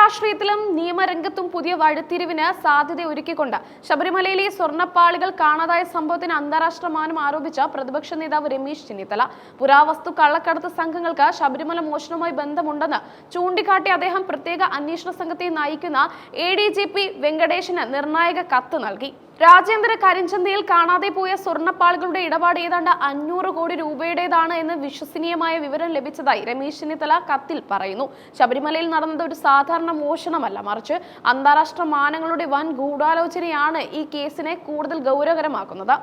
രാഷ്ട്രീയത്തിലും നിയമരംഗത്തും പുതിയ വഴിത്തിരിവിന് സാധ്യത ഒരുക്കിക്കൊണ്ട് ശബരിമലയിലെ സ്വർണ്ണപ്പാളികൾ കാണാതായ സംഭവത്തിന് അന്താരാഷ്ട്ര മാനം ആരോപിച്ച പ്രതിപക്ഷ നേതാവ് രമേശ് ചെന്നിത്തല പുരാവസ്തു കള്ളക്കടത്ത് സംഘങ്ങൾക്ക് ശബരിമല മോഷണവുമായി ബന്ധമുണ്ടെന്ന് ചൂണ്ടിക്കാട്ടി അദ്ദേഹം പ്രത്യേക അന്വേഷണ സംഘത്തെ നയിക്കുന്ന ADGP വെങ്കടേഷിന് നിർണായക കത്ത് നൽകി. രാജ്യാന്തര കരിഞ്ചന്തയിൽ കാണാതെ പോയ സ്വർണ്ണപ്പാളികളുടെ ഇടപാട് ഏതാണ്ട് 500 കോടി രൂപയുടേതാണ് എന്ന് വിശ്വസനീയമായ വിവരം ലഭിച്ചതായി രമേശ് ചെന്നിത്തല കത്തിൽ പറയുന്നു. ശബരിമലയിൽ നടന്നത് ഒരു സാധാരണ മോഷണമല്ല, മറിച്ച് അന്താരാഷ്ട്ര മാനങ്ങളുടെ വൻ ഗൂഢാലോചനയാണ് ഈ കേസിനെ കൂടുതൽ ഗൗരവകരമാക്കുന്നത്.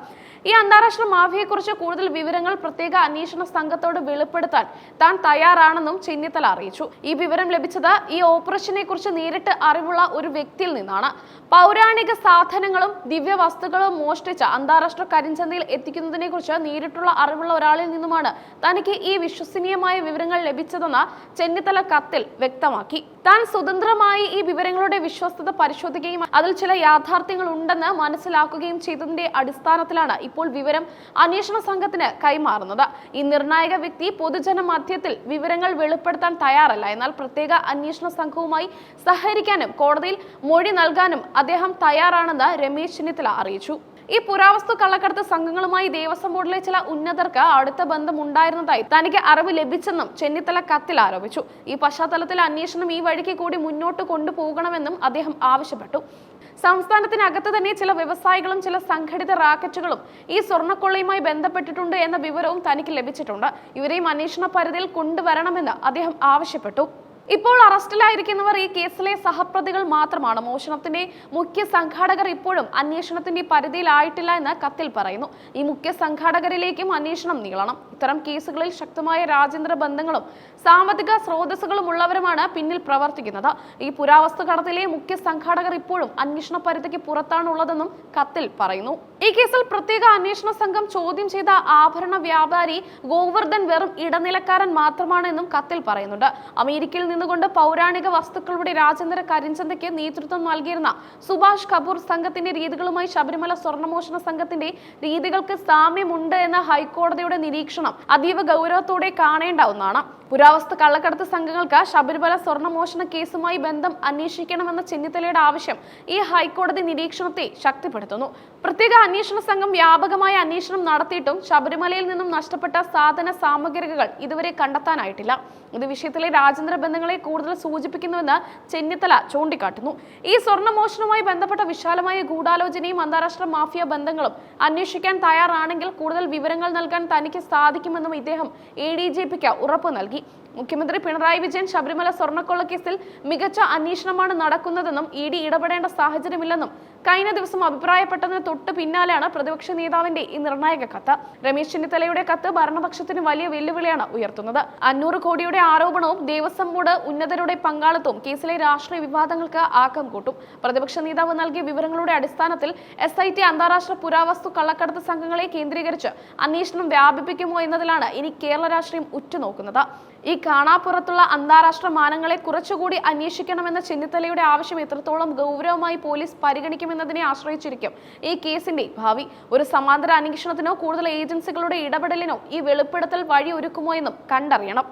ഈ അന്താരാഷ്ട്ര മാഫിയെക്കുറിച്ച് കൂടുതൽ വിവരങ്ങൾ പ്രത്യേക അന്വേഷണ സംഘത്തോട് വെളിപ്പെടുത്താൻ താൻ തയ്യാറാണെന്നും ചെന്നിത്തല അറിയിച്ചു. ഈ വിവരം ലഭിച്ചത് ഈ ഓപ്പറേഷനെ കുറിച്ച് നേരിട്ട് അറിവുള്ള ഒരു വ്യക്തിയിൽ നിന്നാണ്. പൗരാണിക സാധനങ്ങളും ദിവ്യവസ്തുക്കളും മോഷ്ടിച്ച അന്താരാഷ്ട്ര കരിഞ്ചന്തയിൽ എത്തിക്കുന്നതിനെ കുറിച്ച് നേരിട്ടുള്ള അറിവുള്ള ഒരാളിൽ നിന്നുമാണ് തനിക്ക് ഈ വിശ്വസനീയമായ വിവരങ്ങൾ ലഭിച്ചതെന്ന് ചെന്നിത്തല കത്തിൽ വ്യക്തമാക്കി. താൻ സ്വതന്ത്രമായി ഈ വിവരങ്ങളുടെ വിശ്വസ്തത പരിശോധിക്കുകയും അതിൽ ചില യാഥാർത്ഥ്യങ്ങൾ ഉണ്ടെന്ന് മനസ്സിലാക്കുകയും ചെയ്തതിന്റെ അടിസ്ഥാനത്തിലാണ് ഇപ്പോൾ വിവരം അന്വേഷണ സംഘത്തിന് കൈമാറുന്നത്. ഈ നിർണായക വ്യക്തി പൊതുജന മധ്യത്തിൽ വിവരങ്ങൾ വെളിപ്പെടുത്താൻ തയ്യാറല്ല. എന്നാൽ പ്രത്യേക അന്വേഷണ സംഘവുമായി സഹകരിക്കാനും കോടതിയിൽ മൊഴി നൽകാനും അദ്ദേഹം തയ്യാറാണെന്ന് രമേശ് ചെന്നിത്തല അറിയിച്ചു. ഈ പുരാവസ്തു കള്ളക്കടത്ത് സംഘങ്ങളുമായി ദേവസ്വം ബോർഡിലെ ചില ഉന്നതർക്ക് അടുത്ത ബന്ധമുണ്ടായിരുന്നതായി തനിക്ക് അറിവ് ലഭിച്ചെന്നും ചെന്നിത്തല കത്തിൽ ആരോപിച്ചു. ഈ പശ്ചാത്തലത്തിൽ അന്വേഷണം ഈ വഴിക്ക് കൂടി മുന്നോട്ട് കൊണ്ടുപോകണമെന്നും അദ്ദേഹം ആവശ്യപ്പെട്ടു. സംസ്ഥാനത്തിനകത്ത് തന്നെ ചില വ്യവസായികളും ചില സംഘടിത റാക്കറ്റുകളും ഈ സ്വർണ്ണക്കൊള്ളയുമായി ബന്ധപ്പെട്ടിട്ടുണ്ട് എന്ന വിവരവും തനിക്ക് ലഭിച്ചിട്ടുണ്ട്. ഇവരെയും അന്വേഷണ പരിധിയിൽ കൊണ്ടുവരണമെന്ന് അദ്ദേഹം ആവശ്യപ്പെട്ടു. ഇപ്പോൾ അറസ്റ്റിലായിരിക്കുന്നവർ ഈ കേസിലെ സഹപ്രതികൾ മാത്രമാണ്. മോഷണത്തിന്റെ മുഖ്യ സംഘാടകർ ഇപ്പോഴും അന്വേഷണത്തിന്റെ പരിധിയിലായിട്ടില്ല എന്ന് കത്തിൽ പറയുന്നു. ഈ മുഖ്യ സംഘാടകരിലേക്കും അന്വേഷണം നീളണം. ഇത്തരം കേസുകളിൽ ശക്തമായ രാജ്യാന്തര ബന്ധങ്ങളും സാമ്പത്തിക സ്രോതസ്സുകളും ഉള്ളവരുമാണ് പിന്നിൽ പ്രവർത്തിക്കുന്നത്. ഈ പുരാവസ്തു കടത്തിലെ മുഖ്യ സംഘാടകർ ഇപ്പോഴും അന്വേഷണ പരിധിക്ക് പുറത്താണുള്ളതെന്നും കത്തിൽ പറയുന്നു. ഈ കേസിൽ പ്രത്യേക അന്വേഷണ സംഘം ചോദ്യം ചെയ്ത ആഭരണ വ്യാപാരി ഗോവർദ്ധൻ വെറും ഇടനിലക്കാരൻ മാത്രമാണ് എന്നും കത്തിൽ പറയുന്നുണ്ട്. അമേരിക്കയിൽ നിന്നുകൊണ്ട് പൗരാണിക വസ്തുക്കളുടെ രാജ്യാന്തര കരിഞ്ചന്തയ്ക്ക് നേതൃത്വം നൽകിയിരുന്ന സുഭാഷ് കപൂർ സംഘത്തിന്റെ രീതികളുമായി ശബരിമല സ്വർണ്ണമോഷണ സംഘത്തിന്റെ രീതികൾക്ക് സാമ്യമുണ്ട് എന്ന ഹൈക്കോടതിയുടെ നിരീക്ഷണം അതീവ ഗൗരവത്തോടെ കാണേണ്ട ഒന്നാണ്. പുരാവസ്തു കള്ളക്കടത്ത് സംഘങ്ങൾക്ക് ശബരിമല സ്വർണ്ണമോഷണ കേസുമായി ബന്ധം അന്വേഷിക്കണമെന്ന ചെന്നിത്തലയുടെ ആവശ്യം ഈ ഹൈക്കോടതി നിരീക്ഷണത്തെ ശക്തിപ്പെടുത്തുന്നു. പ്രത്യേക അന്വേഷണ സംഘം വ്യാപകമായ അന്വേഷണം നടത്തിയിട്ടും ശബരിമലയിൽ നിന്നും നഷ്ടപ്പെട്ട സാധന സാമഗ്രികൾ ഇതുവരെ കണ്ടെത്താനായിട്ടില്ല. ഇത് വിഷയത്തിലെ രാജ്യാന്തര ബന്ധങ്ങളെ കൂടുതൽ സൂചിപ്പിക്കുന്നുവെന്ന് ചെന്നിത്തല ചൂണ്ടിക്കാട്ടുന്നു. ഈ സ്വർണ്ണമോഷണവുമായി ബന്ധപ്പെട്ട വിശാലമായ ഗൂഢാലോചനയും അന്താരാഷ്ട്ര മാഫിയ ബന്ധങ്ങളും അന്വേഷിക്കാൻ തയ്യാറാണെങ്കിൽ കൂടുതൽ വിവരങ്ങൾ നൽകാൻ തനിക്ക് സാധിക്കുമെന്നും ഇദ്ദേഹം ADGPക്ക് ഉറപ്പ് നൽകി. മുഖ്യമന്ത്രി പിണറായി വിജയൻ ശബരിമല സ്വർണ്ണക്കൊള്ള കേസിൽ മികച്ച അന്വേഷണമാണ് നടക്കുന്നതെന്നും ED ഇടപെടേണ്ട സാഹചര്യമില്ലെന്നും കഴിഞ്ഞ ദിവസം അഭിപ്രായപ്പെട്ടതിന് തൊട്ട് പിന്നാലെയാണ് പ്രതിപക്ഷ നേതാവിന്റെ ഈ നിർണായക കത്ത്. രമേശ് ചെന്നിത്തലയുടെ കത്ത് ഭരണപക്ഷത്തിന് വലിയ വെല്ലുവിളിയാണ് ഉയർത്തുന്നത്. 500 കോടിയുടെ ആരോപണവും ദേവസ്വം ബോർഡ് ഉന്നതരുടെ പങ്കാളിത്തവും കേസിലെ രാഷ്ട്രീയ വിവാദങ്ങൾക്ക് ആക്കം കൂട്ടും. പ്രതിപക്ഷ നേതാവ് നൽകിയ വിവരങ്ങളുടെ അടിസ്ഥാനത്തിൽ SIT അന്താരാഷ്ട്ര പുരാവസ്തു കള്ളക്കടത്ത് സംഘങ്ങളെ കേന്ദ്രീകരിച്ച് അന്വേഷണം വ്യാപിപ്പിക്കുമോ എന്നതിലാണ് ഇനി കേരള രാഷ്ട്രീയം ഉറ്റുനോക്കുന്നത്. ഈ കാണാപ്പുറത്തുള്ള അന്താരാഷ്ട്ര മാനങ്ങളെ കുറച്ചുകൂടി അന്വേഷിക്കണമെന്ന ചെന്നിത്തലയുടെ ആവശ്യം എത്രത്തോളം ഗൗരവമായി പോലീസ് പരിഗണിക്കുമെന്നതിനെ ആശ്രയിച്ചിരിക്കും ഈ കേസിന്റെ ഭാവി. ഒരു സമാന്തര അന്വേഷണത്തിനോ കൂടുതൽ ഏജൻസികളുടെ ഇടപെടലിനോ ഈ വെളിപ്പെടുത്തൽ വഴി ഒരുക്കുമോ എന്നും കണ്ടറിയണം.